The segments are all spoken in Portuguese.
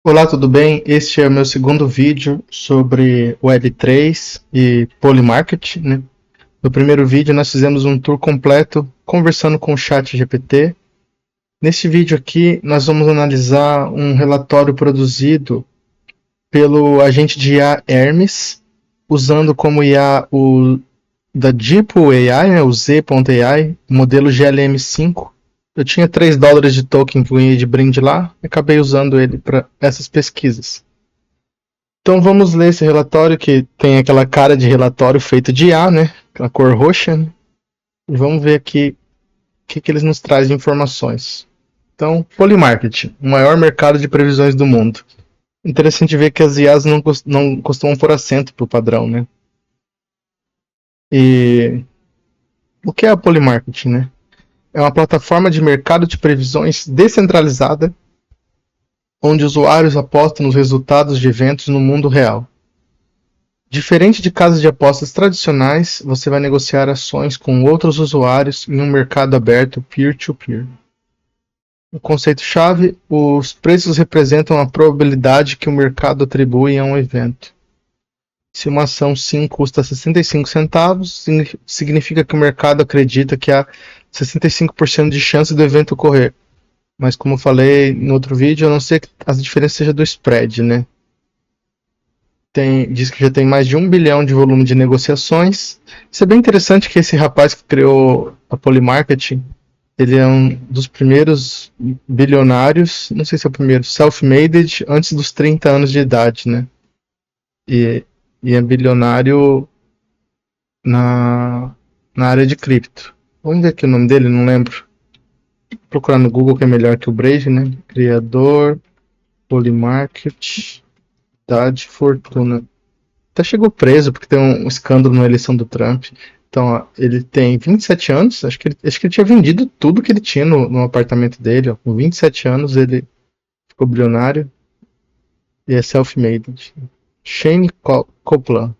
Olá, tudo bem? Este é o meu segundo vídeo sobre Web3 e Polymarket, né? No primeiro vídeo nós fizemos um tour completo conversando com o ChatGPT. Neste vídeo aqui nós vamos analisar um relatório produzido pelo agente de IA Hermes, usando como IA o da DeepAI, né, o Z.ai, modelo GLM5. Eu tinha US$ 3 de token que eu ganhei de brinde lá e acabei usando ele para essas pesquisas. Então vamos ler esse relatório que tem aquela cara de relatório feito de IA, né? Aquela cor roxa. Né? E vamos ver aqui o que eles nos trazem de informações. Então, Polymarket, o maior mercado de previsões do mundo. Interessante ver que as IAs não costumam pôr acento para o padrão, né? E o que é a Polymarket, né? É uma plataforma de mercado de previsões descentralizada, onde usuários apostam nos resultados de eventos no mundo real. Diferente de casas de apostas tradicionais, você vai negociar ações com outros usuários em um mercado aberto peer-to-peer. O conceito-chave: os preços representam a probabilidade que o mercado atribui a um evento. Se uma ação SIM custa 65 centavos, significa que o mercado acredita que há 65% de chance do evento ocorrer. Mas como eu falei no outro vídeo, a não ser que a diferença seja do spread, né? Diz que já tem mais de 1 bilhão de volume de negociações. Isso é bem interessante que esse rapaz que criou a Polymarket, ele é um dos primeiros bilionários, não sei se é o primeiro, self-made antes dos 30 anos de idade, né? E, e é bilionário na, na área de cripto. Vamos ver aqui o nome dele, não lembro. Vou procurar no Google que é melhor que o Brave, né? Criador, Polymarket, idade, fortuna. Até chegou preso porque tem um escândalo na eleição do Trump. Então, ó, ele tem 27 anos, acho que ele tinha vendido tudo que ele tinha no apartamento dele. Ó. Com 27 anos ele ficou bilionário e é self-made. Shane Copeland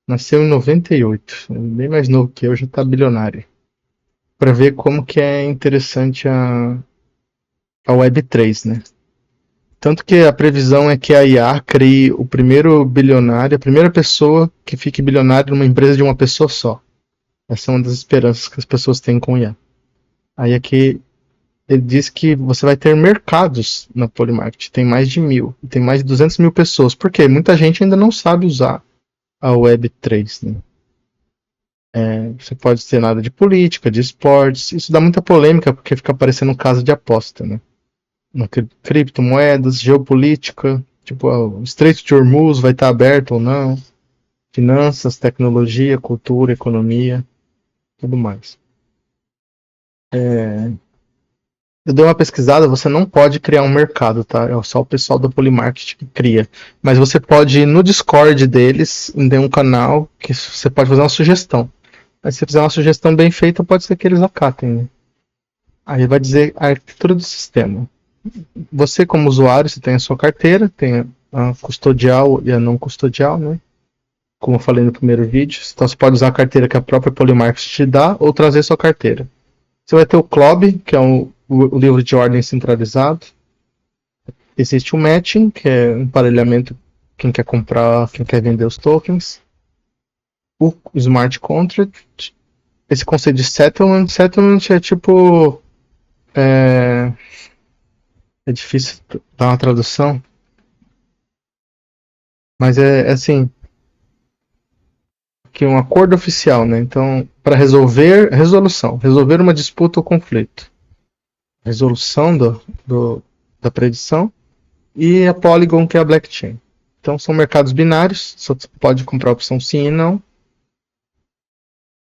nasceu em 98, bem mais novo que eu, já está bilionário. Para ver como que é interessante a Web3, né? Tanto que a previsão é que a IA crie o primeiro bilionário, a primeira pessoa que fique bilionário numa empresa de uma pessoa só. Essa é uma das esperanças que as pessoas têm com IA. Aí aqui ele diz que você vai ter mercados na Polymarket. Tem mais de 1.000. Tem mais de 200 mil pessoas. Por quê? Muita gente ainda não sabe usar a Web3. Né? Você pode ter nada de política, de esportes. Isso dá muita polêmica porque fica parecendo um caso de aposta. Né? Criptomoedas, geopolítica. Tipo, o Estreito de Hormuz vai estar aberto ou não. Finanças, tecnologia, cultura, economia, tudo mais. Eu dei uma pesquisada, você não pode criar um mercado, tá? É só o pessoal da Polymarket que cria. Mas você pode ir no Discord deles, tem um canal que você pode fazer uma sugestão. Aí se você fizer uma sugestão bem feita, pode ser que eles acatem. Né? Aí vai dizer a arquitetura do sistema. Você como usuário, você tem a sua carteira, tem a custodial e a não custodial, né? Como eu falei no primeiro vídeo. Então você pode usar a carteira que a própria Polymarket te dá ou trazer sua carteira. Você vai ter o CLOB, que é o livro de ordem centralizado. Existe o matching, que é um emparelhamento, quem quer comprar, quem quer vender os tokens. O smart contract. Esse conceito de settlement. Settlement é tipo... É difícil dar uma tradução. Mas é assim... Que é um acordo oficial, né? Então, para resolver uma disputa ou conflito. Resolução da predição. E a Polygon, que é a blockchain. Então são mercados binários, só pode comprar a opção sim e não.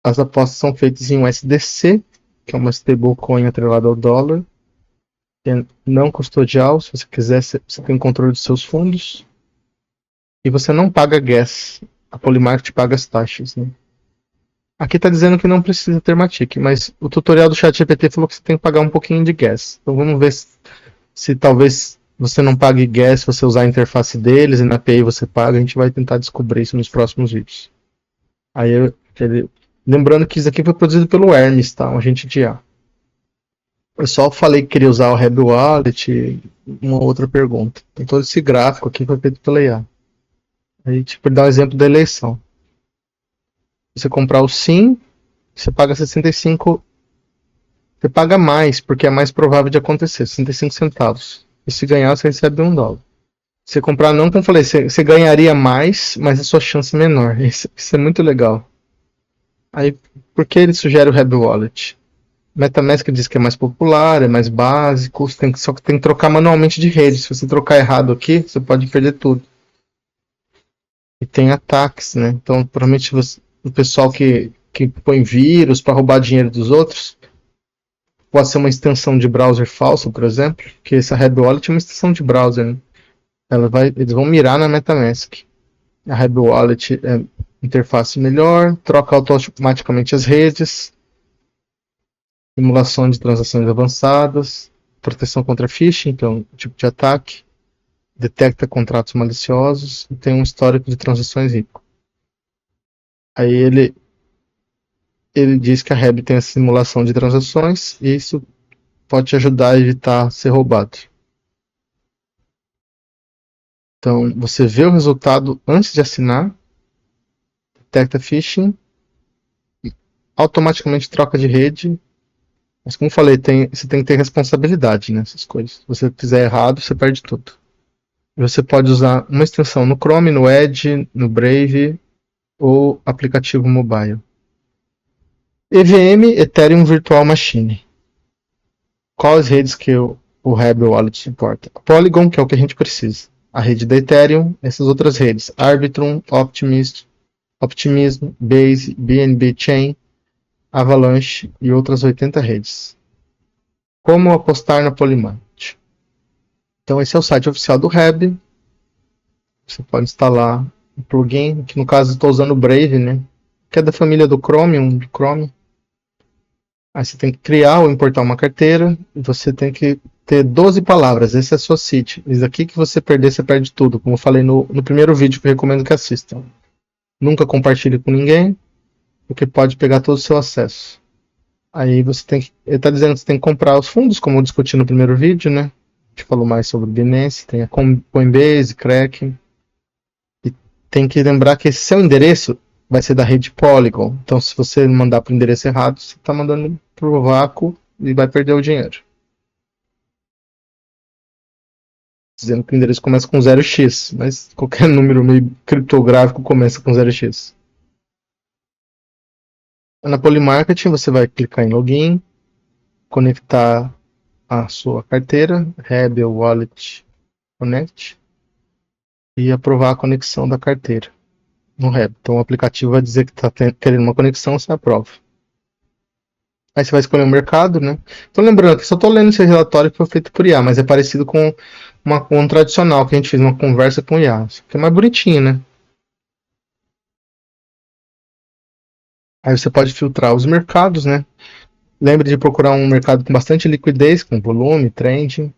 As apostas são feitas em USDC, que é uma stablecoin atrelada ao dólar. É não custodial, se você quiser, você tem controle dos seus fundos. E você não paga gas. A Polymarket paga as taxas. Né? Aqui está dizendo que não precisa ter Matic, mas o tutorial do ChatGPT falou que você tem que pagar um pouquinho de gas. Então vamos ver se talvez você não pague gas se você usar a interface deles e na API você paga. A gente vai tentar descobrir isso nos próximos vídeos. Lembrando que isso aqui foi produzido pelo Hermes, tá? Um agente de IA. Eu só falei que queria usar o Web Wallet. Uma outra pergunta. Tem todo esse gráfico aqui que foi feito pela IA. Aí, tipo, ele dá um exemplo da eleição. Você comprar o Sim, você paga 65. Você paga mais, porque é mais provável de acontecer, 65 centavos. E se ganhar, você recebe $1. Se comprar não, como eu falei, você ganharia mais, mas a sua chance é menor. Isso é muito legal. Aí, por que ele sugere o Web Wallet? MetaMask diz que é mais popular, é mais básico, só que tem que trocar manualmente de rede. Se você trocar errado aqui, você pode perder tudo. E tem ataques, né? Então, provavelmente o pessoal que põe vírus para roubar dinheiro dos outros, pode ser uma extensão de browser falsa, por exemplo, que essa Web Wallet é uma extensão de browser, né? Eles vão mirar na MetaMask. A Web Wallet é interface melhor, troca automaticamente as redes, simulação de transações avançadas, proteção contra phishing, que é um tipo de ataque, detecta contratos maliciosos e tem um histórico de transações rico. Aí ele diz que a Web tem a simulação de transações e isso pode te ajudar a evitar ser roubado. Então, você vê o resultado antes de assinar, detecta phishing, automaticamente troca de rede. Mas como eu falei, você tem que ter responsabilidade nessas coisas. Se você fizer errado, você perde tudo. E você pode usar uma extensão no Chrome, no Edge, no Brave ou aplicativo mobile. EVM, Ethereum Virtual Machine. Quais redes que o Web Wallet suporta? Polygon, que é o que a gente precisa. A rede da Ethereum, essas outras redes. Arbitrum, Optimism, Base, BNB Chain, Avalanche e outras 80 redes. Como apostar na Polymarket? Então esse é o site oficial do Web. Você pode instalar o plugin, que no caso estou usando o Brave, né? Que é da família do Chromium, do Chrome. Aí você tem que criar ou importar uma carteira e você tem que ter 12 palavras. Esse é a sua seed. Isso aqui que você perder, você perde tudo. Como eu falei no primeiro vídeo que eu recomendo que assistam. Nunca compartilhe com ninguém, porque pode pegar todo o seu acesso. Aí você tem que. Ele está dizendo que você tem que comprar os fundos, como eu discuti no primeiro vídeo, né? A gente falou mais sobre Binance, tem a Coinbase, Kraken. E tem que lembrar que esse seu endereço vai ser da rede Polygon. Então, se você mandar para o endereço errado, você está mandando para o vácuo e vai perder o dinheiro. Dizendo que o endereço começa com 0x, mas qualquer número meio criptográfico começa com 0x. Na Polymarket, você vai clicar em Login, conectar a sua carteira, Rebel Wallet Connect, e aprovar a conexão da carteira no Rebel. Então o aplicativo vai dizer que está querendo uma conexão, você aprova. Aí você vai escolher o mercado, né? Tô lembrando que só tô lendo esse relatório que foi feito por IA, mas é parecido com um tradicional que a gente fez uma conversa com IA. Só que é mais bonitinho, né? Aí você pode filtrar os mercados, né? Lembre de procurar um mercado com bastante liquidez, com volume, trend.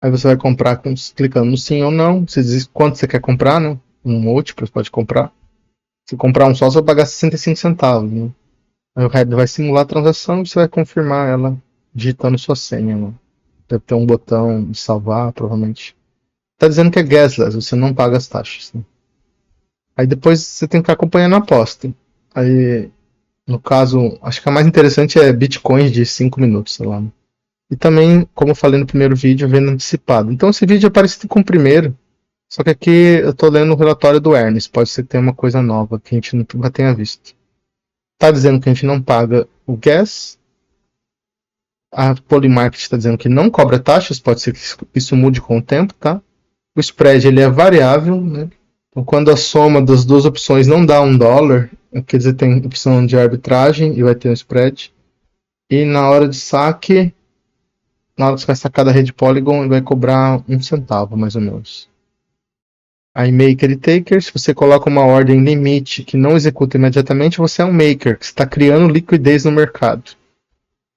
Aí você vai comprar clicando no sim ou não. Você diz quanto você quer comprar, né? Um múltiplo, você pode comprar. Se comprar um só, você vai pagar 65 centavos, né? Aí o Red vai simular a transação e você vai confirmar ela digitando sua senha, né? Deve ter um botão de salvar, provavelmente. Tá dizendo que é gasless, você não paga as taxas, né? Aí depois você tem que ficar acompanhando a aposta. Aí, no caso, acho que a mais interessante é bitcoins de 5 minutos, sei lá. Né? E também, como eu falei no primeiro vídeo, venda antecipado. Então esse vídeo é parecido com o primeiro, só que aqui eu tô lendo o relatório do Ernest. Pode ser que tenha uma coisa nova que a gente nunca tenha visto. Tá dizendo que a gente não paga o gas. A Polymarket está dizendo que não cobra taxas, pode ser que isso mude com o tempo, tá? O spread ele é variável, né? Então, quando a soma das duas opções não dá $1, quer dizer, tem opção de arbitragem e vai ter um spread. E na hora de saque, na hora que você vai sacar da rede Polygon, ele vai cobrar 1 centavo, mais ou menos. Aí maker e taker, se você coloca uma ordem limite que não executa imediatamente, você é um maker, que está criando liquidez no mercado.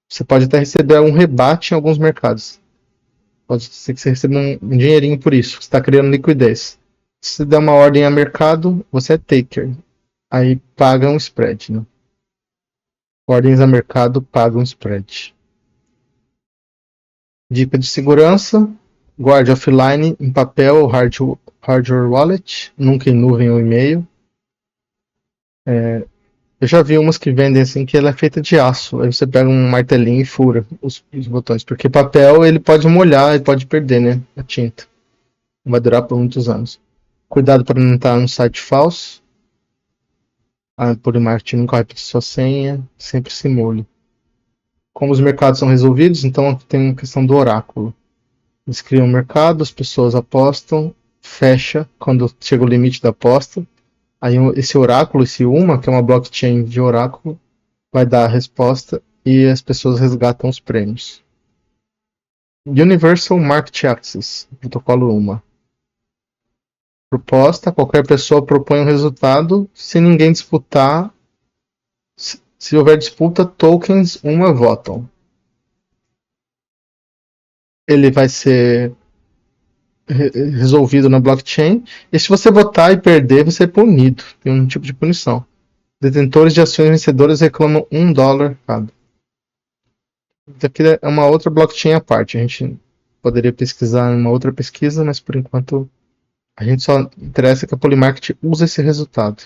Você pode até receber um rebate em alguns mercados. Pode ser que você receba um dinheirinho por isso, você está criando liquidez. Se você der uma ordem a mercado, você é taker. Aí paga um spread, né? Ordens a mercado pagam spread. Dica de segurança: guarde offline em papel ou hardware wallet, nunca em nuvem ou e-mail. Eu já vi umas que vendem assim que ela é feita de aço. Aí você pega um martelinho e fura os botões. Porque papel ele pode molhar e pode perder, né? A tinta. Não vai durar por muitos anos. Cuidado para não estar no site falso. A Polymarket nunca vai pedir sua senha. Sempre simule. Como os mercados são resolvidos, então tem uma questão do oráculo. Eles criam um mercado, as pessoas apostam, fecha quando chega o limite da aposta. Aí esse oráculo, esse UMA, que é uma blockchain de oráculo, vai dar a resposta e as pessoas resgatam os prêmios. Universal Market Access, protocolo UMA. Proposta: qualquer pessoa propõe um resultado, se ninguém disputar, se houver disputa, tokens UMA votam. Ele vai ser resolvido na blockchain, e se você votar e perder, você é punido. Tem um tipo de punição. Detentores de ações vencedoras reclamam $1 cada. Isso aqui é uma outra blockchain à parte. A gente poderia pesquisar em uma outra pesquisa, mas por enquanto a gente só interessa que a Polymarket use esse resultado.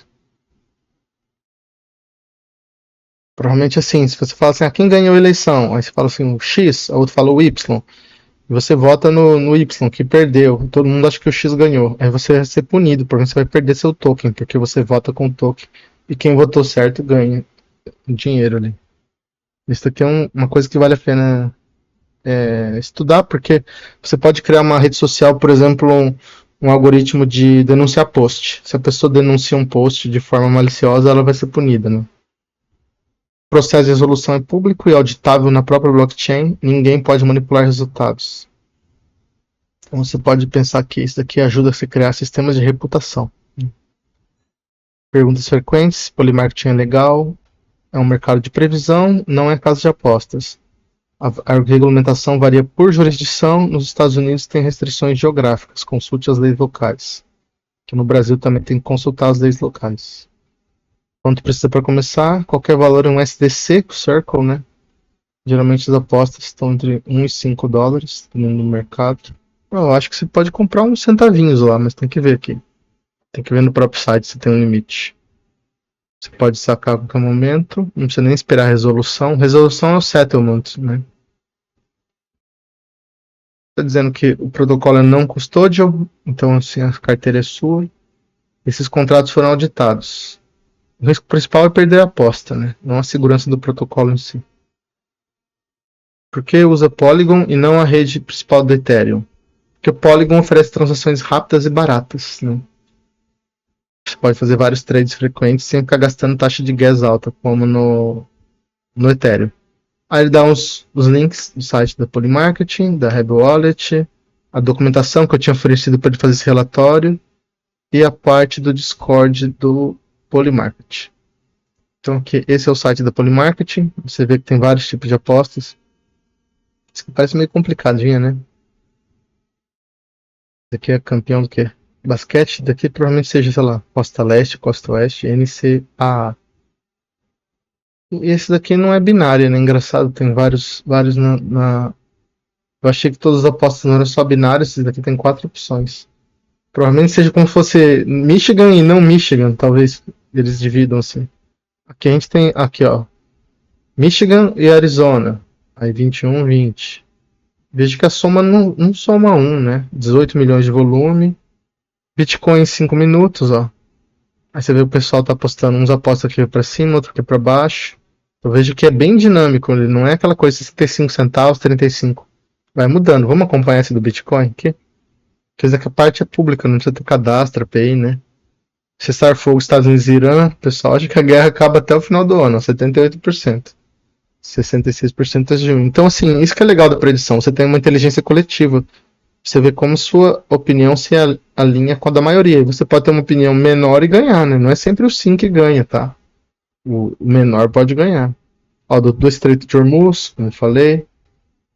Provavelmente assim, se você fala assim, quem ganhou a eleição? Aí você fala assim, o X, a outro fala o Y. E você vota no Y, que perdeu. Todo mundo acha que o X ganhou. Aí você vai ser punido, porque você vai perder seu token, porque você vota com o token. E quem votou certo ganha dinheiro ali. Isso aqui é uma coisa que vale a pena estudar, porque você pode criar uma rede social, por exemplo, um algoritmo de denunciar post. Se a pessoa denuncia um post de forma maliciosa, ela vai ser punida, né? O processo de resolução é público e auditável na própria blockchain. Ninguém pode manipular resultados. Então você pode pensar que isso daqui ajuda a se criar sistemas de reputação. Perguntas frequentes: Polymarketing é legal? É um mercado de previsão, não é casa de apostas. A regulamentação varia por jurisdição. Nos Estados Unidos tem restrições geográficas. Consulte as leis locais. Aqui no Brasil também tem que consultar as leis locais. Quanto precisa para começar? Qualquer valor em um SDC, Circle, né? Geralmente as apostas estão entre $1 e $5, dependendo do mercado. Eu acho que você pode comprar uns centavinhos lá, mas tem que ver aqui. Tem que ver no próprio site se tem um limite. Você pode sacar a qualquer momento, não precisa nem esperar a resolução. Resolução é o settlement, né? Está dizendo que o protocolo é não custodial, então assim, a carteira é sua. Esses contratos foram auditados. O risco principal é perder a aposta, né? Não a segurança do protocolo em si. Por que usa Polygon e não a rede principal do Ethereum? Porque o Polygon oferece transações rápidas e baratas, né? Você pode fazer vários trades frequentes sem ficar gastando taxa de gas alta, como no Ethereum. Aí ele dá os links do site da Polymarketing, da Rebel Wallet, a documentação que eu tinha oferecido para ele fazer esse relatório e a parte do Discord do Polymarket. Então aqui, esse é o site da Polymarketing. Você vê que tem vários tipos de apostas. Isso parece meio complicadinha, né? Esse aqui é campeão do quê? Basquete. Daqui provavelmente seja, sei lá, Costa Leste, Costa Oeste, NCAA. E esse daqui não é binário, né? Engraçado, tem vários Eu achei que todas as apostas não eram só binárias, esse daqui tem 4 opções. Provavelmente seja como se fosse Michigan e não Michigan, talvez eles dividam assim. Aqui a gente tem, aqui ó, Michigan e Arizona, aí 21, 20. Veja que a soma não soma 1, né? 18 milhões de volume, Bitcoin em 5 minutos, ó. Aí você vê o pessoal tá apostando, uns apostam aqui para cima, outro aqui para baixo. Eu vejo que é bem dinâmico, ele não é aquela coisa 65 centavos, 35. Vai mudando. Vamos acompanhar esse do Bitcoin aqui? Quer dizer que a parte é pública, não precisa ter cadastro, API, né? Cessar fogo Estados Unidos e Irã, o pessoal acha que a guerra acaba até o final do ano, 78%. 66% é de junho. Então, assim, isso que é legal da predição. Você tem uma inteligência coletiva. Você vê como sua opinião se alinha com a da maioria. Você pode ter uma opinião menor e ganhar, né? Não é sempre o sim que ganha, tá? O menor pode ganhar. Ó, do Estreito de Hormuz, como eu falei,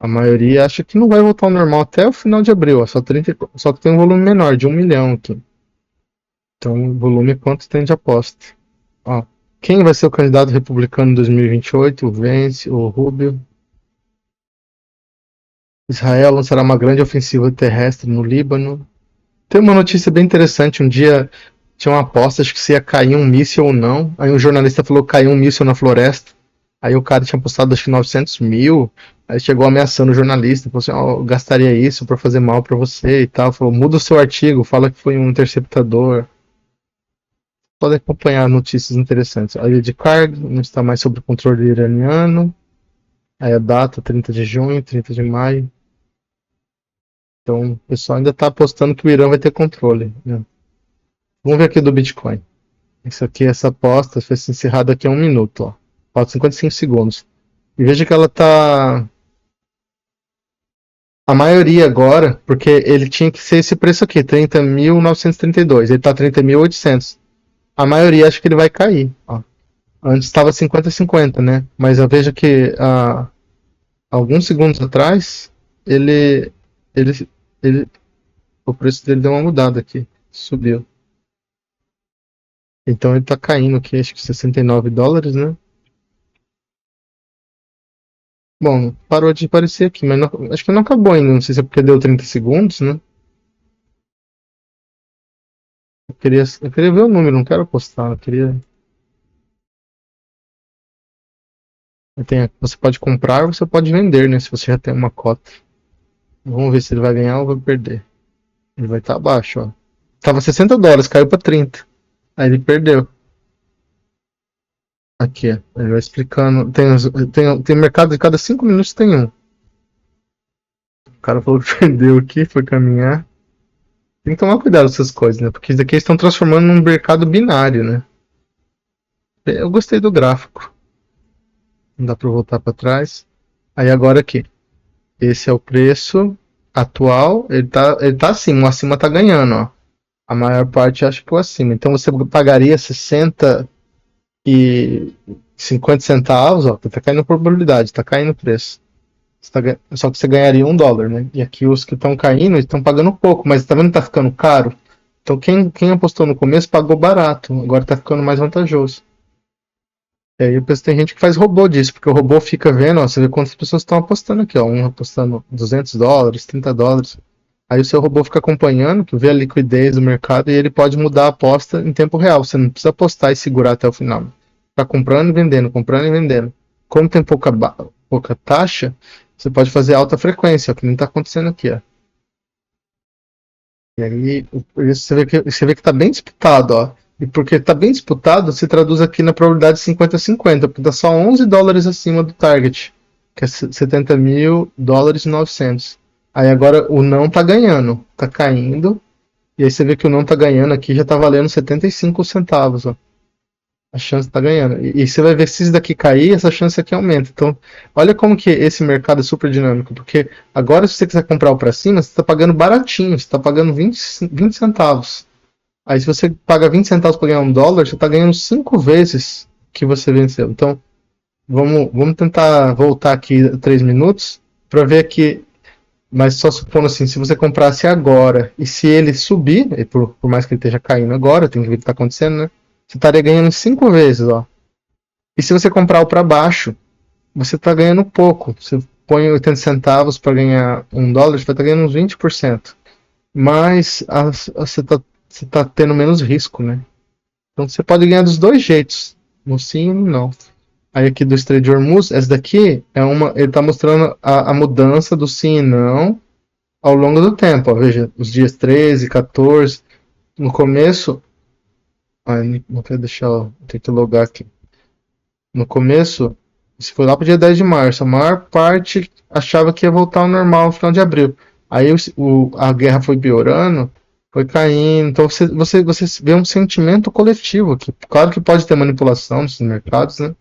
a maioria acha que não vai voltar ao normal até o final de abril. Ó, só que tem um volume menor, de 1 milhão aqui. Então, o volume é quanto tem de aposta. Ó, Quem vai ser o candidato republicano em 2028? Vence o Rubio. Israel lançará uma grande ofensiva terrestre no Líbano. Tem uma notícia bem interessante. Um dia tinha uma aposta, acho que se ia cair um míssil ou não. Aí um jornalista falou que caiu um míssil na floresta. Aí o cara tinha apostado acho que 900 mil. Aí chegou ameaçando o jornalista. Falou assim: eu gastaria isso pra fazer mal pra você e tal. Falou: muda o seu artigo, fala que foi um interceptador. Podem acompanhar notícias interessantes. A ilha de Karg não está mais sob o controle iraniano. Aí a data, 30 de junho, 30 de maio. Então o pessoal ainda está apostando que o Irã vai ter controle, né? Vamos ver aqui do Bitcoin. Isso aqui, essa aposta foi encerrada aqui a 1 minuto. Ó. Falta 55 segundos. E veja que ela está... A maioria agora, porque ele tinha que ser esse preço aqui, 30.932. Ele está 30.800. A maioria acho que ele vai cair. Ó. Antes estava 50-50, né? Mas eu vejo que alguns segundos atrás, ele, ele, ele, o preço dele deu uma mudada aqui. Subiu. Então ele tá caindo aqui, acho que $69, né? Bom, parou de aparecer aqui, mas acho que não acabou ainda. Não sei se é porque deu 30 segundos, né? Eu queria ver o número, não quero apostar. Eu queria. Você pode comprar ou você pode vender, né? Se você já tem uma cota. Vamos ver se ele vai ganhar ou vai perder. Ele vai estar abaixo, ó. Tava $60, caiu pra 30. Aí ele perdeu. Aqui, ó. Ele vai explicando. Tem mercado de cada 5 minutos tem um. O cara falou que perdeu aqui, foi caminhar. Tem que tomar cuidado com essas coisas, né? Porque isso daqui eles estão transformando num mercado binário, né? Eu gostei do gráfico. Não dá pra voltar pra trás. Aí agora aqui. Esse é o preço atual. Ele tá acima. O acima tá ganhando, ó. A maior parte acha que o acima. Então você pagaria 60 e 50 centavos, ó. Tá caindo a probabilidade, tá caindo o preço. Só que você ganharia $1, né? E aqui os que estão caindo estão pagando pouco, mas tá vendo que tá ficando caro? Então quem apostou no começo pagou barato, agora tá ficando mais vantajoso. E aí tem gente que faz robô disso, porque o robô fica vendo, ó, você vê quantas pessoas estão apostando aqui, ó, um apostando $200, $30. Aí o seu robô fica acompanhando, que vê a liquidez do mercado e ele pode mudar a aposta em tempo real. Você não precisa apostar e segurar até o final. Tá comprando e vendendo, comprando e vendendo. Como tem pouca taxa, você pode fazer alta frequência, ó, que nem está acontecendo aqui, ó. E aí você vê que está bem disputado, ó. E porque está bem disputado, se traduz aqui na probabilidade 50-50, porque está só $11 acima do target, que é 70.000 dólares e 900. Aí agora o não está ganhando, está caindo. E aí você vê que o não está ganhando aqui já está valendo 75 centavos, ó. A chance tá ganhando. E você vai ver se isso daqui cair, essa chance aqui aumenta. Então, olha como que esse mercado é super dinâmico. Porque agora, se você quiser comprar o para cima, você está pagando baratinho. Você está pagando 20 centavos. Aí, se você paga 20 centavos para ganhar $1, você está ganhando 5 vezes que você venceu. Então, vamos tentar voltar aqui 3 minutos para ver aqui. Mas só supondo assim, se você comprasse agora e se ele subir, por mais que ele esteja caindo agora, tem que ver o que está acontecendo, né? Você estaria ganhando 5 vezes, ó. E se você comprar o para baixo, você está ganhando pouco. Você põe 80 centavos para ganhar $1, você vai estar ganhando uns 20%. Mas você tá tendo menos risco, né? Então você pode ganhar dos dois jeitos. No sim e no não. Aí aqui do Estreito de Hormuz, essa daqui ele está mostrando a mudança do sim e não ao longo do tempo. Ó. Veja, os dias 13, 14. No começo. Não quero deixar. Tem que logar aqui. No começo, se foi lá para o dia 10 de março, a maior parte achava que ia voltar ao normal no final de abril. Aí a guerra foi piorando, foi caindo. Então você vê um sentimento coletivo aqui. Claro que pode ter manipulação nesses mercados, né?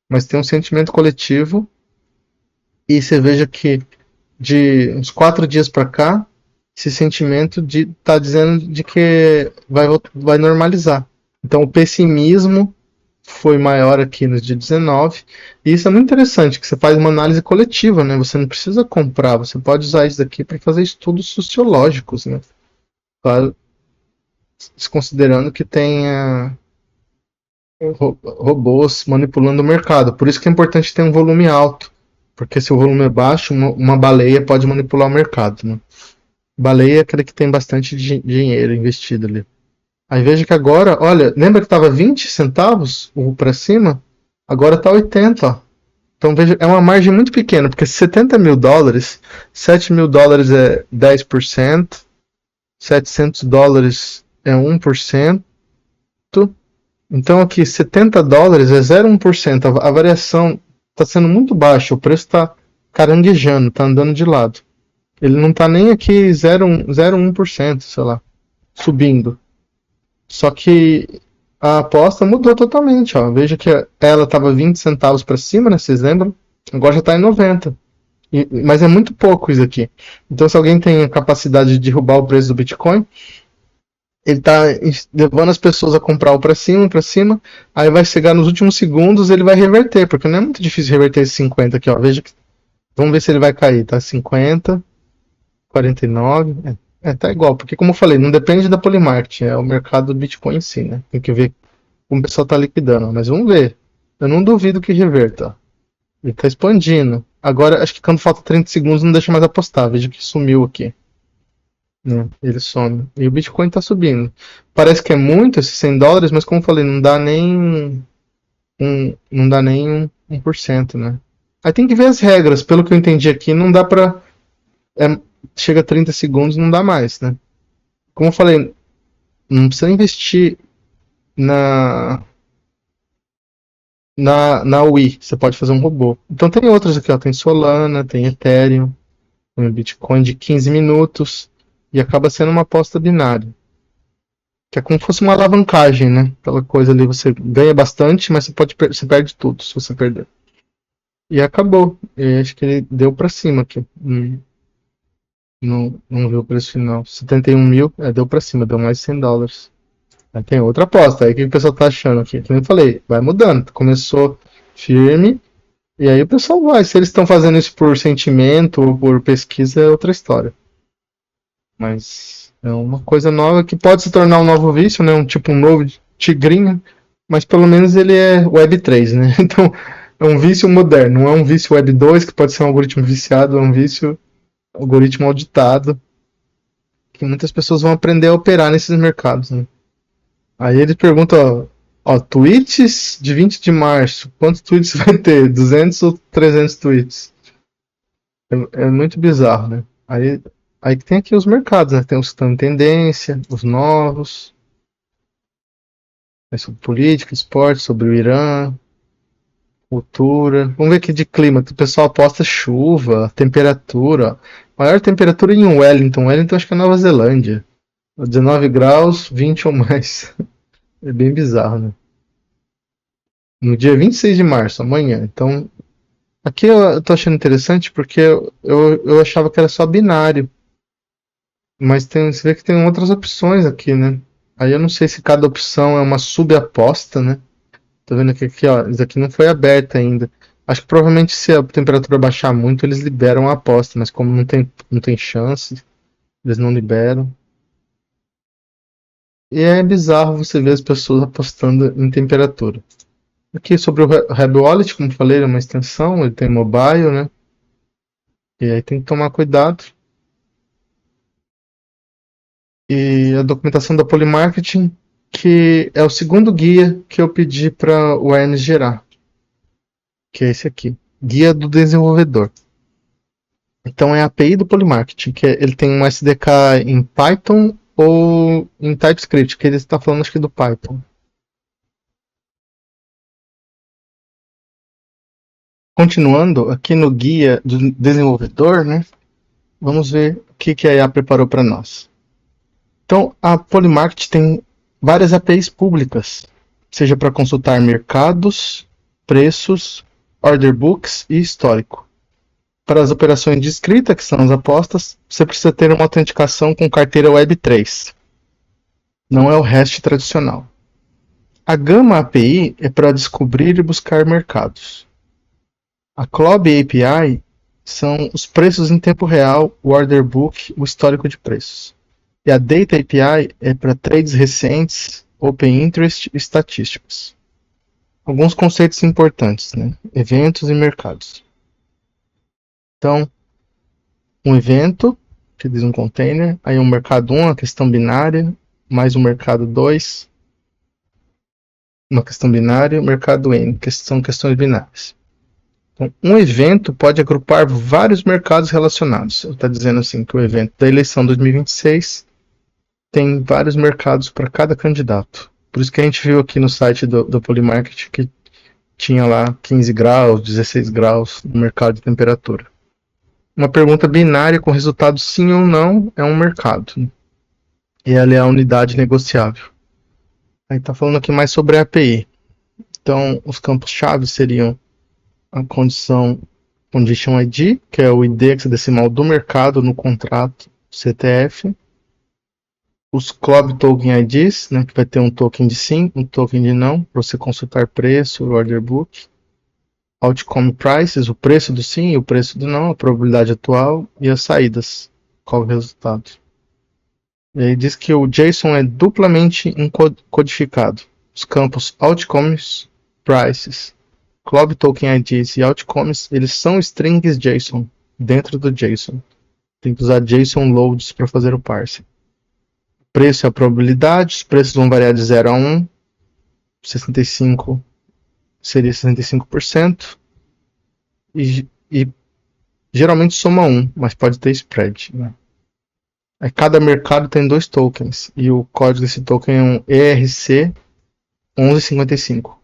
Mas tem um sentimento coletivo. E você veja que de uns 4 dias para cá, esse sentimento tá dizendo de que vai normalizar. Então o pessimismo foi maior aqui no dia 19. E isso é muito interessante, que você faz uma análise coletiva, né? Você não precisa comprar, você pode usar isso daqui para fazer estudos sociológicos, né? Claro, considerando que tenha robôs manipulando o mercado. Por isso que é importante ter um volume alto, porque se o volume é baixo, uma baleia pode manipular o mercado, né? Baleia é aquele que tem bastante dinheiro investido ali. Aí veja que agora, olha, lembra que estava 20 centavos o para cima? Agora está 80, ó. Então veja, é uma margem muito pequena, porque 70 mil dólares, 7 mil dólares é 10%, 700 dólares é 1%. Então aqui 70 dólares é 0,1%. A variação está sendo muito baixa, o preço está caranguejando, está andando de lado. Ele não está nem aqui 0,1%, sei lá, subindo. Só que a aposta mudou totalmente, ó. Veja que ela estava 20 centavos para cima, né? Vocês lembram? Agora já está em 90. Mas é muito pouco isso aqui. Então, se alguém tem a capacidade de derrubar o preço do Bitcoin, ele está levando as pessoas a comprar o para cima, aí vai chegar nos últimos segundos ele vai reverter, porque não é muito difícil reverter esse 50 aqui, ó. Veja que, vamos ver se ele vai cair, tá? 50, 49, tá igual, porque como eu falei, não depende da Polymarket, é o mercado do Bitcoin em si, né? Tem que ver como o pessoal tá liquidando, mas vamos ver. Eu não duvido que reverta. Ele tá expandindo. Agora, acho que quando falta 30 segundos não deixa mais apostar. Veja que sumiu aqui. Né? Ele some. E o Bitcoin tá subindo. Parece que é muito esses 100 dólares, mas como eu falei, não dá nem não dá nem 1%, né? Aí tem que ver as regras. Pelo que eu entendi aqui, não dá pra... chega a 30 segundos, não dá mais, né? Como eu falei, não precisa investir na na Wii, você pode fazer um robô. Então tem outras aqui, ó, tem Solana, tem Ethereum, tem Bitcoin de 15 minutos e acaba sendo uma aposta binária. Que é como se fosse uma alavancagem, né? Aquela coisa ali, você ganha bastante, mas você perde tudo se você perder. E acabou. E acho que ele deu pra cima aqui. Não viu o preço final. 71 mil, deu pra cima, deu mais de 100 dólares. Aí tem outra aposta. Aí o que o pessoal tá achando aqui? Como eu falei, vai mudando. Começou firme, e aí o pessoal vai. Se eles estão fazendo isso por sentimento ou por pesquisa, é outra história. Mas é uma coisa nova que pode se tornar um novo vício, né? Um novo tigrinho. Mas pelo menos ele é Web3, né? Então é um vício moderno. Não é um vício Web2 que pode ser um algoritmo viciado. É um vício algoritmo auditado. Que muitas pessoas vão aprender a operar nesses mercados, né? Aí ele pergunta, ó, tweets de 20 de março, quantos tweets vai ter? 200 ou 300 tweets? É muito bizarro, né? Aí tem aqui os mercados, né? Tem os que estão em tendência, os novos, sobre política, esporte, sobre o Irã, cultura. Vamos ver aqui de clima, que o pessoal aposta chuva, temperatura. Maior temperatura em Wellington. Wellington acho que é Nova Zelândia. 19 graus, 20 ou mais. É bem bizarro, né? No dia 26 de março, amanhã. Então, aqui eu tô achando interessante porque eu achava que era só binário. Mas você vê que tem outras opções aqui, né? Aí eu não sei se cada opção é uma subaposta, né? Tô vendo que aqui, ó, isso aqui não foi aberta ainda. Acho que provavelmente se a temperatura baixar muito, eles liberam a aposta, mas como não tem chance, eles não liberam. E é bizarro você ver as pessoas apostando em temperatura. Aqui sobre o Web Wallet, como falei, ele é uma extensão, ele tem mobile, né? E aí tem que tomar cuidado. E a documentação da Polymarketing, que é o segundo guia que eu pedi para o Ernest gerar, que é esse aqui, Guia do Desenvolvedor. Então é a API do Polymarketing, que ele tem um SDK em Python ou em TypeScript, que ele está falando acho que do Python. Continuando, aqui no guia do desenvolvedor, né, vamos ver o que a IA preparou para nós. Então, a Polymarket tem várias APIs públicas, seja para consultar mercados, preços, order books e histórico. Para as operações de escrita, que são as apostas, você precisa ter uma autenticação com carteira Web3. Não é o REST tradicional. A Gama API é para descobrir e buscar mercados. A Club API são os preços em tempo real, o order book, o histórico de preços. E a Data API é para trades recentes, Open Interest e estatísticas. alguns conceitos importantes, né? Eventos e mercados. Então, um evento, que diz um container, aí um mercado 1, uma questão binária, mais um mercado 2, uma questão binária, mercado N, que são questões binárias. Então, um evento pode agrupar vários mercados relacionados. Está dizendo assim que o evento da eleição 2026 tem vários mercados para cada candidato. Por isso que a gente viu aqui no site do Polymarket que tinha lá 15 graus, 16 graus no mercado de temperatura. Uma pergunta binária com resultado sim ou não é um mercado. E ela é a unidade negociável. Aí está falando aqui mais sobre a API. Então, os campos-chave seriam a Condition ID, que é o ID hexadecimal do mercado no contrato CTF. Os Club Token IDs, né, que vai ter um token de sim, um token de não, para você consultar preço, order book. Outcome prices, o preço do sim e o preço do não, a probabilidade atual e as saídas, qual o resultado. E aí diz que o JSON é duplamente codificado. Os campos outcomes, prices, Club Token IDs e outcomes, eles são strings JSON dentro do JSON. Tem que usar JSON loads para fazer o parsing. Preço é a probabilidade, os preços vão variar de 0 a 1, 65 seria 65%, e geralmente soma 1, mas pode ter spread. Né? Aí cada mercado tem 2 tokens, e o código desse token é um ERC 1155.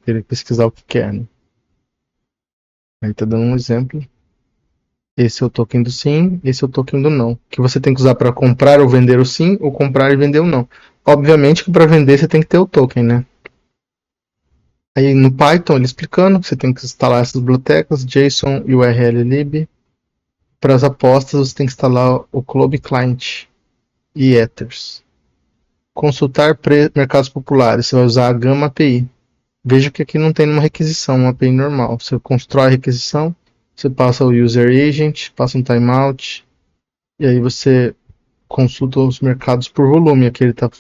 Teria que pesquisar o que quer. Né? Aí está dando um exemplo. Esse é o token do sim, esse é o token do não. Que você tem que usar para comprar ou vender o sim, ou comprar e vender o não. Obviamente que para vender você tem que ter o token, né? Aí no Python ele explicando que você tem que instalar essas bibliotecas, JSON, URL lib. Para as apostas você tem que instalar o Club Client e Ethers. Consultar mercados populares, você vai usar a Gamma API. Veja que aqui não tem nenhuma requisição, uma API normal. Você constrói a requisição, você passa o User Agent, passa um timeout, e aí você consulta os mercados por volume. Aqui ele está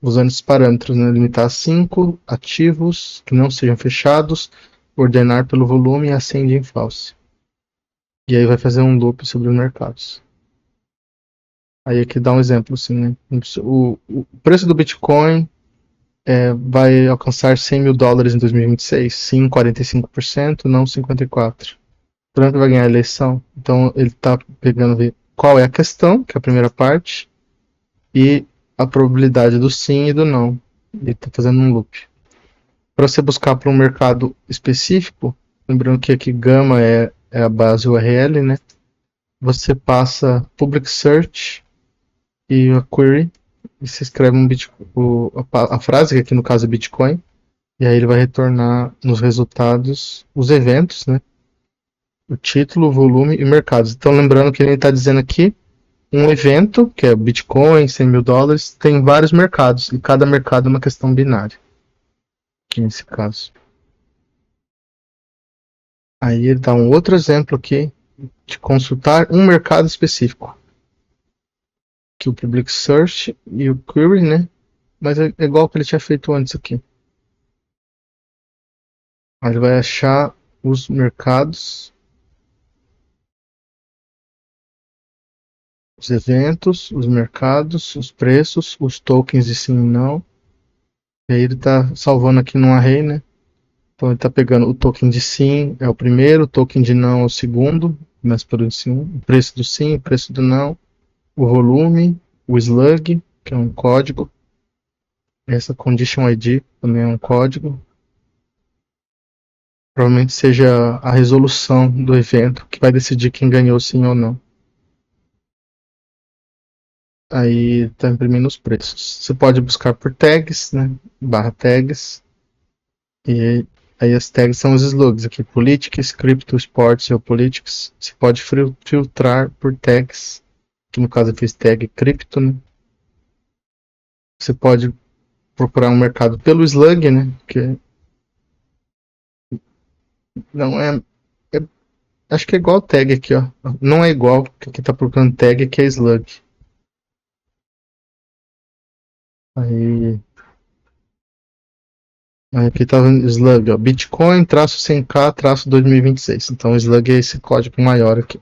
usando esses parâmetros, né? Limitar a 5 ativos que não sejam fechados, ordenar pelo volume e acende em false. E aí vai fazer um loop sobre os mercados. Aí aqui dá um exemplo assim, né? O preço do Bitcoin vai alcançar $100.000 em 2026. Sim, 45%, não 54%. Trump vai ganhar a eleição. Então ele está pegando ver qual é a questão, que é a primeira parte, e a probabilidade do sim e do não. Ele está fazendo um loop. Para você buscar para um mercado específico, lembrando que aqui Gamma é a base URL, né? Você passa public search e a query, e você escreve a frase, que aqui no caso é Bitcoin, e aí ele vai retornar nos resultados os eventos, né? O título, o volume e mercados. Então lembrando que ele está dizendo aqui, um evento, que é Bitcoin, $100.000, tem vários mercados, e cada mercado é uma questão binária, aqui nesse caso. Aí ele dá um outro exemplo aqui, de consultar um mercado específico. Que o public search e o query, né? Mas é igual que ele tinha feito antes aqui. Aí ele vai achar os mercados, os eventos, os mercados, os preços, os tokens de sim e não. E aí ele está salvando aqui num array, né? Então ele está pegando o token de sim é o primeiro, o token de não é o segundo, começa pelo sim, o preço do sim, o preço do não, o volume, o slug, que é um código. Essa condition ID também é um código. Provavelmente seja a resolução do evento que vai decidir quem ganhou sim ou não. Aí está imprimindo os preços. Você pode buscar por tags, né? Barra tags. E aí as tags são os slugs aqui. Politics, Crypto, Sports, Geopolitics. Você pode filtrar por tags. Que no caso eu fiz tag Crypto, né? Você pode procurar um mercado pelo slug, né? Que não acho que é igual tag aqui, ó. Não é igual, porque aqui tá procurando tag que é slug. Aí Aí aqui tá vendo Slug, ó, Bitcoin, traço 100k, traço 2026. Então Slug é esse código maior aqui.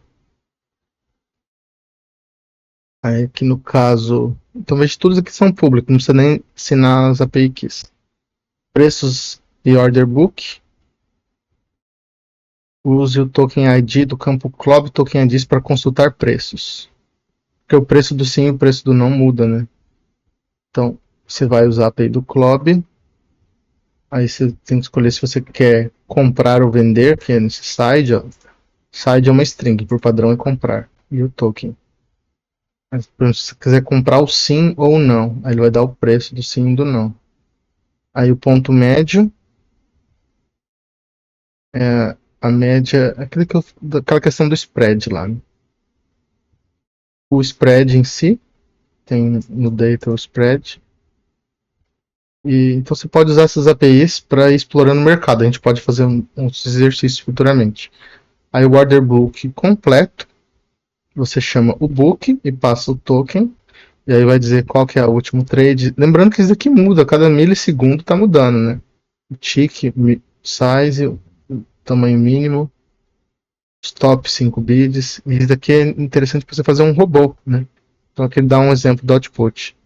Aí aqui no caso, então veja, todos aqui são públicos, não precisa nem assinar as API keys. Preços e order book. Use o token ID do campo CLOB token IDs para consultar preços. Porque o preço do sim e o preço do não muda, né? Então, você vai usar a API do CLOB. Aí você tem que escolher se você quer comprar ou vender, que é nesse side, ó. Side é uma string, por padrão é comprar. E o token. Mas, se você quiser comprar o sim ou não, aí ele vai dar o preço do sim e do não. Aí o ponto médio é a média, aquela questão do spread lá. Né? O spread em si, tem no data o spread. E, então você pode usar essas APIs para ir explorando o mercado. A gente pode fazer uns exercícios futuramente. Aí o order book completo, você chama o book e passa o token. E aí vai dizer qual que é o último trade. Lembrando que isso aqui muda, cada milissegundo está mudando, né? O tick, size, o tamanho mínimo, stop 5 bids. E isso daqui é interessante para você fazer um robô, né? Então aqui ele dá um exemplo do output.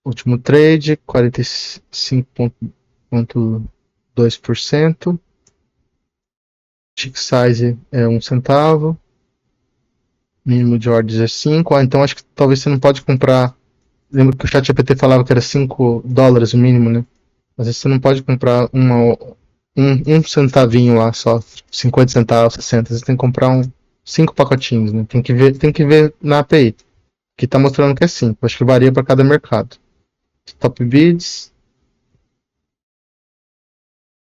Último trade, 45,2%. Tick size é 1 centavo. Mínimo de ordens é 5. Então acho que talvez você não pode comprar. Lembra que o ChatGPT falava que era $5 o mínimo, né? Às vezes você não pode comprar um centavinho lá só, 50 centavos, 60. Você tem que comprar 5 pacotinhos, né? Tem que ver na API. Que está mostrando que é 5. Acho que varia para cada mercado. Top bids.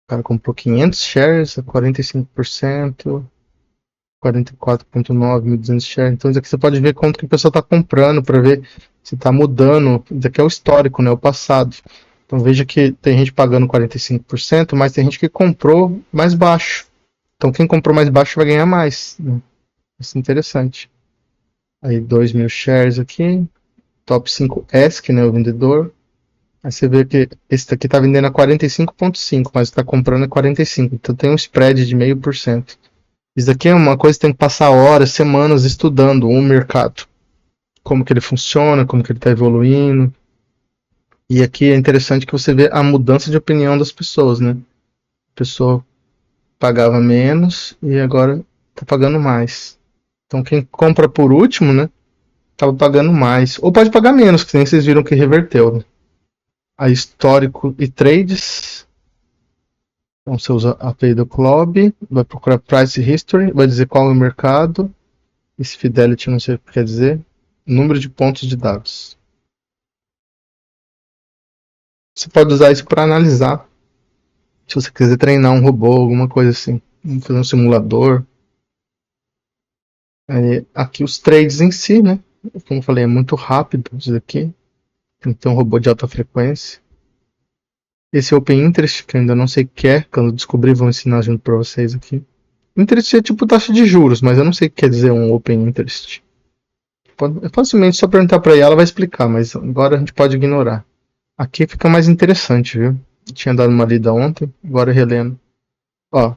O cara comprou 500 shares a 45%. 44,9.200 shares. Então isso aqui você pode ver quanto que a pessoa está comprando para ver se está mudando. Isso aqui é o histórico, né? O passado. Então veja que tem gente pagando 45%, mas tem gente que comprou mais baixo. Então quem comprou mais baixo vai ganhar mais. Né? Isso é interessante. Aí 2.000 shares aqui. Top 5 ESC, né? O vendedor. Aí você vê que esse daqui está vendendo a 45,5, mas está comprando a 45. Então tem um spread de 0,5%. Isso daqui é uma coisa que tem que passar horas, semanas estudando o mercado. Como que ele funciona, como que ele está evoluindo. E aqui é interessante que você vê a mudança de opinião das pessoas, né? A pessoa pagava menos e agora está pagando mais. Então quem compra por último, né? Estava pagando mais. Ou pode pagar menos, que nem vocês viram que reverteu. Né? A histórico e trades. Então você usa a API do CLOB, vai procurar Price History, vai dizer qual é o mercado. Esse Fidelity não sei o que quer dizer. Número de pontos de dados. Você pode usar isso para analisar. Se você quiser treinar um robô, alguma coisa assim. Fazer um simulador. Aqui os trades em si, né? Como eu falei, é muito rápido isso aqui. Tem que ter um robô de alta frequência. Esse Open Interest, que eu ainda não sei o que é, quando descobrir vou ensinar junto para vocês aqui. Interest é tipo taxa de juros, mas eu não sei o que quer dizer um Open Interest. É facilmente só perguntar para ela vai explicar, mas agora a gente pode ignorar. Aqui fica mais interessante, viu? Eu tinha dado uma lida ontem, agora relendo. Ó,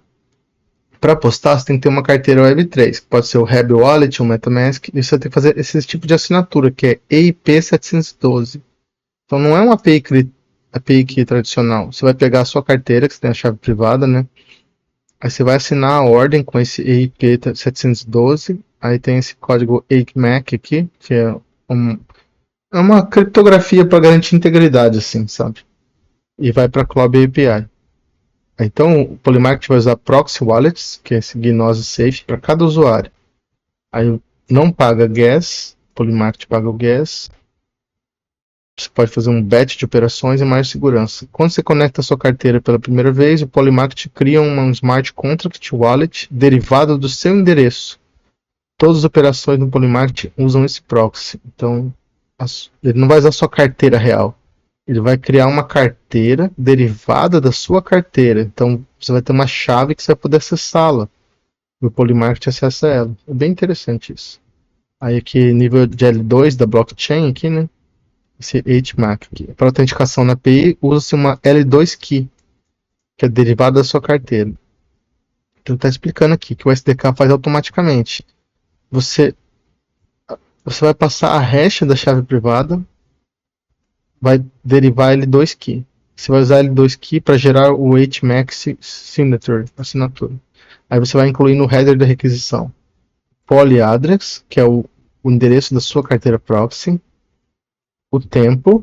para apostar você tem que ter uma carteira Web3, que pode ser o Rebel Wallet, o MetaMask, e você tem que fazer esse tipo de assinatura, que é EIP 712. Então não é uma API key tradicional. Você vai pegar a sua carteira, que você tem a chave privada, né? Aí você vai assinar a ordem com esse EIP 712. Aí tem esse código APMAC aqui, que é uma criptografia para garantir integridade, assim, sabe? E vai para a CLOB API. Então o Polymarket vai usar Proxy Wallets, que é esse Gnose Safe, para cada usuário. Aí não paga gas, o Polymarket paga o gas. Você pode fazer um batch de operações e mais segurança. Quando você conecta a sua carteira pela primeira vez, o Polymarket cria um Smart Contract Wallet derivado do seu endereço. Todas as operações no Polymarket usam esse proxy. Então, ele não vai usar a sua carteira real. Ele vai criar uma carteira derivada da sua carteira. Então, você vai ter uma chave que você vai poder acessá-la. O Polymarket acessa ela. É bem interessante isso. Aí aqui, nível de L2 da blockchain, aqui, né? Esse HMAC aqui. Para autenticação na API, usa-se uma L2 Key. que é derivado da sua carteira. Então está explicando aqui que o SDK faz automaticamente. Você vai passar a hash da chave privada, vai derivar L2 key. Você vai usar L2 key para gerar o HMAX signature, assinatura. Aí você vai incluir no header da requisição poly address, que é o endereço da sua carteira proxy, o tempo,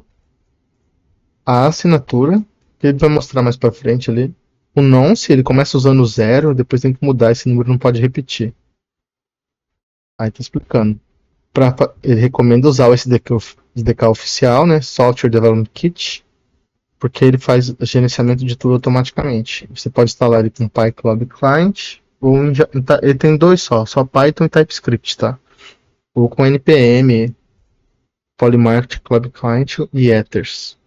a assinatura, que ele vai mostrar mais para frente ali, o nonce, ele começa usando 0, depois tem que mudar, esse número não pode repetir. Aí tá explicando. Ele recomenda usar o SDK oficial, né, Software Development Kit, porque ele faz o gerenciamento de tudo automaticamente. Você pode instalar ele com PyClub Client, ou ele tem dois só Python e TypeScript, tá? Ou com NPM, Polymarket Club Client e Ethers.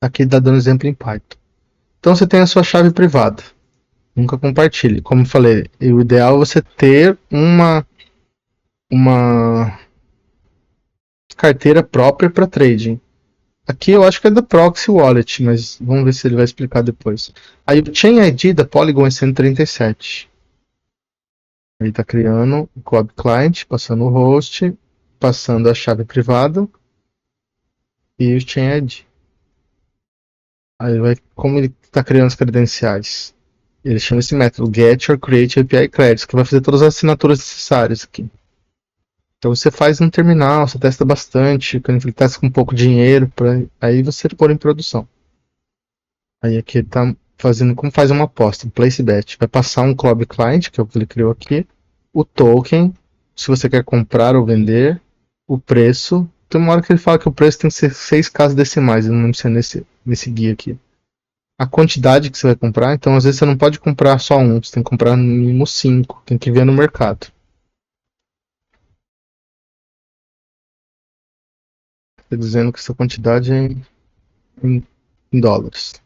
Aqui está dando exemplo em Python. Então você tem a sua chave privada. Nunca compartilhe. Como eu falei, o ideal é você ter uma carteira própria para trading. Aqui eu acho que é da Proxy Wallet, mas vamos ver se ele vai explicar depois. Aí o Chain ID da Polygon é 137. Ele está criando o Club Client, passando o host, passando a chave privada e o Chain ID. Aí como ele está criando as credenciais? Ele chama esse método Get or Create API Credits, que vai fazer todas as assinaturas necessárias aqui. Então você faz no terminal, você testa bastante, quando ele testa com um pouco de dinheiro, aí você pôr em produção. Aí aqui ele está fazendo como faz uma aposta, um place bet. Vai passar um club client, que é o que ele criou aqui, o token, se você quer comprar ou vender, o preço. Tem uma hora que ele fala que o preço tem que ser 6 casas decimais, eu não lembro se é nesse guia aqui. A quantidade que você vai comprar, então às vezes você não pode comprar só um, você tem que comprar no mínimo 5, tem que ver no mercado. Está dizendo que essa quantidade é em dólares.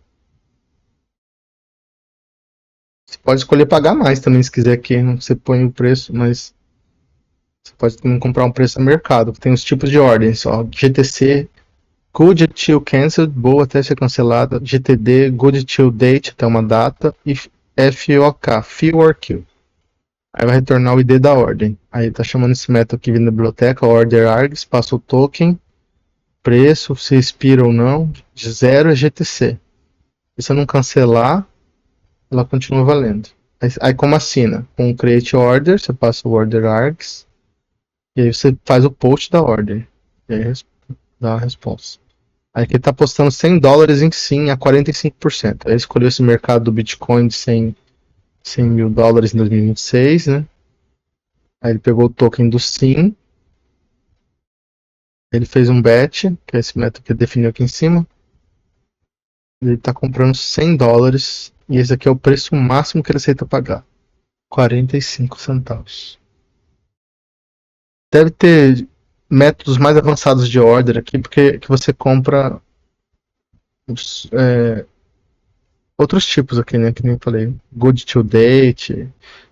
Você pode escolher pagar mais também se quiser que você põe o preço, mas você pode também comprar um preço a mercado, que tem os tipos de ordens, ó, GTC, Good Till Cancelled, boa até ser cancelada, GTD, Good Till Date, até uma data, e FOK, Fill or Kill. Aí vai retornar o ID da ordem. Aí tá chamando esse método aqui vindo da biblioteca, order args, passa o token, preço, se expira ou não, de 0 é GTC. Se você não cancelar, ela continua valendo. Aí como assina? Com o create order, você passa o order args, e aí você faz o post da order. E aí dá a resposta. Aí aqui ele tá apostando $100 em sim a 45%. Aí ele escolheu esse mercado do Bitcoin de 100 mil dólares em 2026, né? Aí ele pegou o token do sim. Ele fez um bet, que é esse método que ele definiu aqui em cima. Ele está comprando $100 e esse aqui é o preço máximo que ele aceita pagar, 45 centavos. Deve ter métodos mais avançados de order aqui, porque que você compra outros tipos aqui, né? Que nem eu falei, good to date.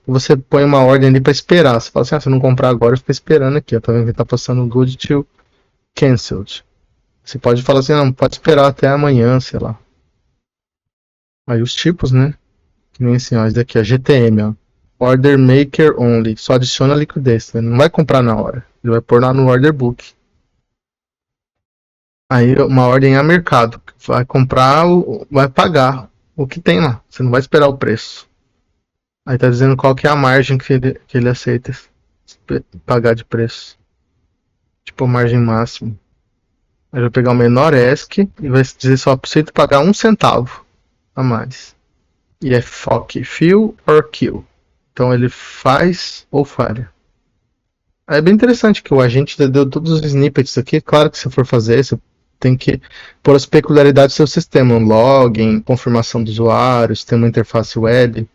Você põe uma ordem ali para esperar. Você fala assim, se eu não comprar agora, eu fico esperando aqui. Tá vendo que tá passando good to cancelled. Você pode falar assim, não, pode esperar até amanhã, sei lá. Aí os tipos, né? Que nem assim, ó, esse daqui é GTM, ó. Order Maker Only. Só adiciona liquidez. Né? Não vai comprar na hora. Ele vai pôr lá no order book. Aí uma ordem a mercado. Vai comprar, vai pagar o que tem lá. Você não vai esperar o preço. Aí tá dizendo qual que é a margem que ele aceita pagar de preço. Tipo a margem máxima. Aí vai pegar o menor ESC e vai dizer só aceito pagar 1 centavo a mais. E é FOC, Fill or Kill. Então ele faz ou falha. É bem interessante que o agente deu todos os snippets aqui. Claro que se for fazer, você tem que pôr as peculiaridades do seu sistema. Um login, confirmação do usuário, se tem uma interface web.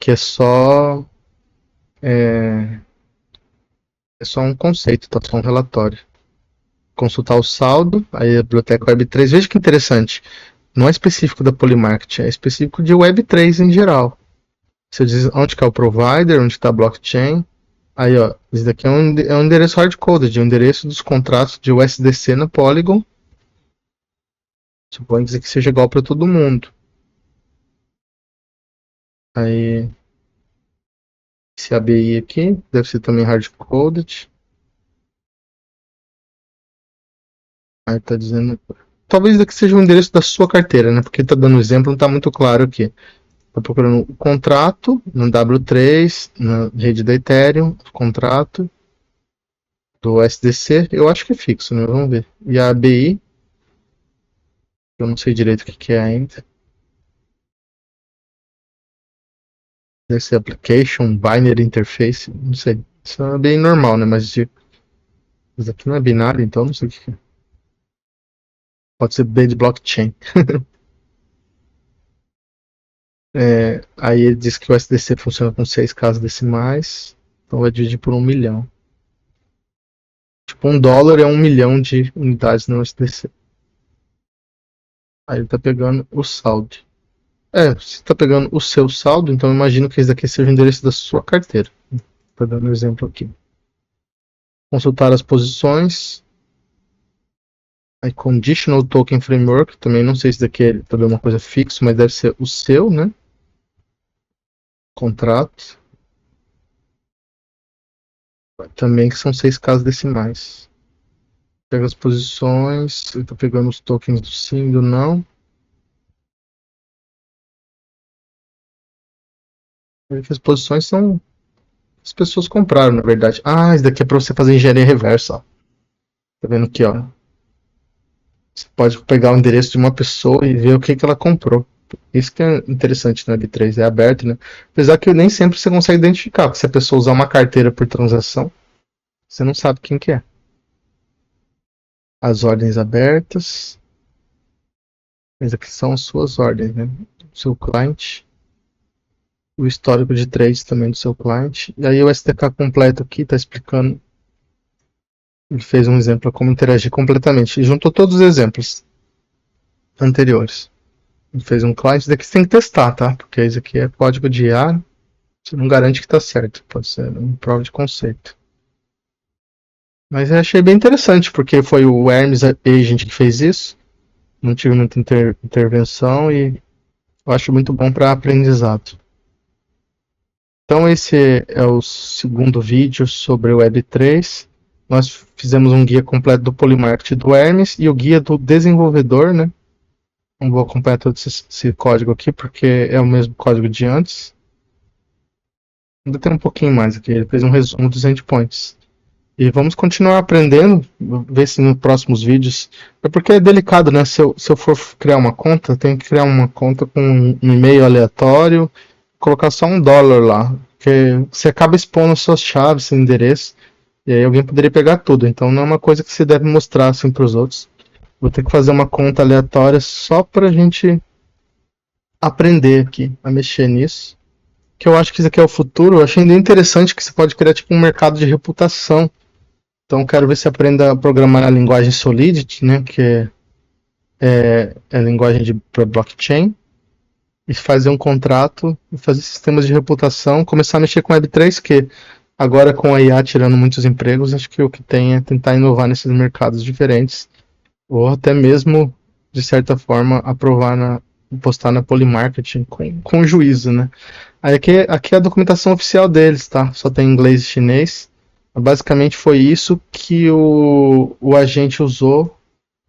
Que é só um conceito, tá? Só um relatório. Consultar o saldo, aí a biblioteca Web3. Veja que interessante. Não é específico da Polymarket, é específico de Web3 em geral. Você diz onde que é o provider, onde está a blockchain. Aí, ó, esse daqui é um endereço hardcoded, é um endereço dos contratos de USDC na Polygon. Suponho dizer que seja igual para todo mundo. Aí, esse ABI aqui, deve ser também hard-coded. Aí tá dizendo... Talvez daqui seja o endereço da sua carteira, né? Porque tá dando exemplo, não tá muito claro aqui. Tá procurando o contrato no W3, na rede da Ethereum, contrato do SDC, eu acho que é fixo, né? Vamos ver. E a ABI, eu não sei direito o que é ainda. Deve ser Application Binary Interface, não sei. Isso é bem normal, né? Mas aqui não é binário, então não sei o que é. Pode ser bem de blockchain. Aí ele diz que o SDC funciona com 6 casas decimais, então vai dividir por 1 milhão. Tipo, $1 é 1 milhão de unidades no SDC. Aí ele tá pegando o saldo. Se tá pegando o seu saldo, então eu imagino que esse daqui seja o endereço da sua carteira. Tá dando um exemplo aqui. Consultar as posições. Aí Conditional Token Framework, também não sei se daqui é também uma coisa fixa, mas deve ser o seu, né? Contrato. Também que são 6 casas decimais. Pega as posições, eu tô pegando os tokens do sim, do não. As posições são as pessoas compraram, na verdade. Ah, isso daqui é para você fazer engenharia reversa, ó. Tá vendo aqui, ó. Você pode pegar o endereço de uma pessoa e ver o que ela comprou. Isso que é interessante no Web3, é aberto, né? Apesar que nem sempre você consegue identificar, porque se a pessoa usar uma carteira por transação, você não sabe quem que é. As ordens abertas. Mas aqui são as suas ordens, né? O seu cliente. O histórico de trades também do seu cliente. E aí o SDK completo aqui está explicando. Ele fez um exemplo como interagir completamente. E juntou todos os exemplos anteriores. Ele fez um cliente, daqui você tem que testar, tá? Porque isso aqui é código de IA. Você não garante que está certo. Pode ser uma prova de conceito. Mas eu achei bem interessante, porque foi o Hermes Agent que fez isso. Não tive muita intervenção e eu acho muito bom para aprendizado. Então esse é o segundo vídeo sobre o Web3. Nós fizemos um guia completo do Polymarket do Hermes e o guia do desenvolvedor, né? Não vou acompanhar todo esse código aqui porque é o mesmo código de antes. Ainda tem um pouquinho mais aqui, ele fez um resumo dos endpoints. E vamos continuar aprendendo, ver se nos próximos vídeos. É porque é delicado, né? Se eu for criar uma conta, eu tenho que criar uma conta com um e-mail aleatório, colocar só $1 lá. Porque você acaba expondo suas chaves, seu endereço, e aí alguém poderia pegar tudo. Então não é uma coisa que você deve mostrar assim para os outros. Vou ter que fazer uma conta aleatória só para a gente aprender aqui a mexer nisso. Que eu acho que isso aqui é o futuro. Eu achei interessante que você pode criar tipo um mercado de reputação. Então quero ver se aprenda a programar na linguagem Solidity, né, que é a linguagem para blockchain, e fazer um contrato, e fazer sistemas de reputação, começar a mexer com Web3, que agora com a IA tirando muitos empregos, acho que o que tem é tentar inovar nesses mercados diferentes, ou até mesmo, de certa forma, postar na Polymarketing com juízo, né. Aí aqui é a documentação oficial deles, tá? Só tem inglês e chinês. Basicamente foi isso que o agente usou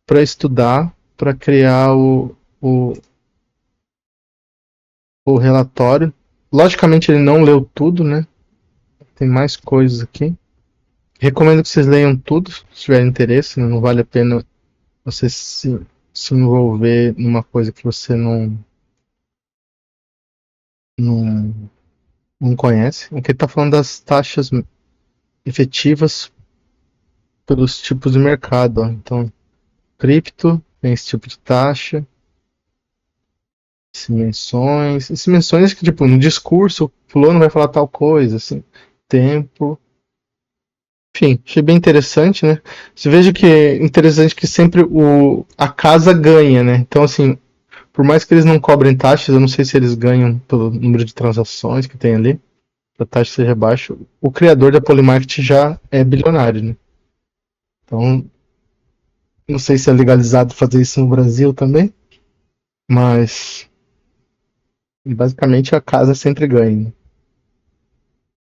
para estudar, para criar o relatório. Logicamente ele não leu tudo, né? Tem mais coisas aqui. Recomendo que vocês leiam tudo, se tiverem interesse, né? Não vale a pena você se envolver numa coisa que você não, não conhece. Aqui está falando das taxas efetivas pelos tipos de mercado. Ó. Então, cripto tem esse tipo de taxa. Menções que, tipo, no discurso, o fulano vai falar tal coisa, assim, tempo. Enfim, achei bem interessante, né? Você veja que é interessante que sempre a casa ganha, né? Então, assim, por mais que eles não cobrem taxas, eu não sei se eles ganham pelo número de transações que tem ali, a taxa seja baixa, o criador da Polymarket já é bilionário, né? Então, não sei se é legalizado fazer isso no Brasil também, mas Basicamente a casa sempre ganha.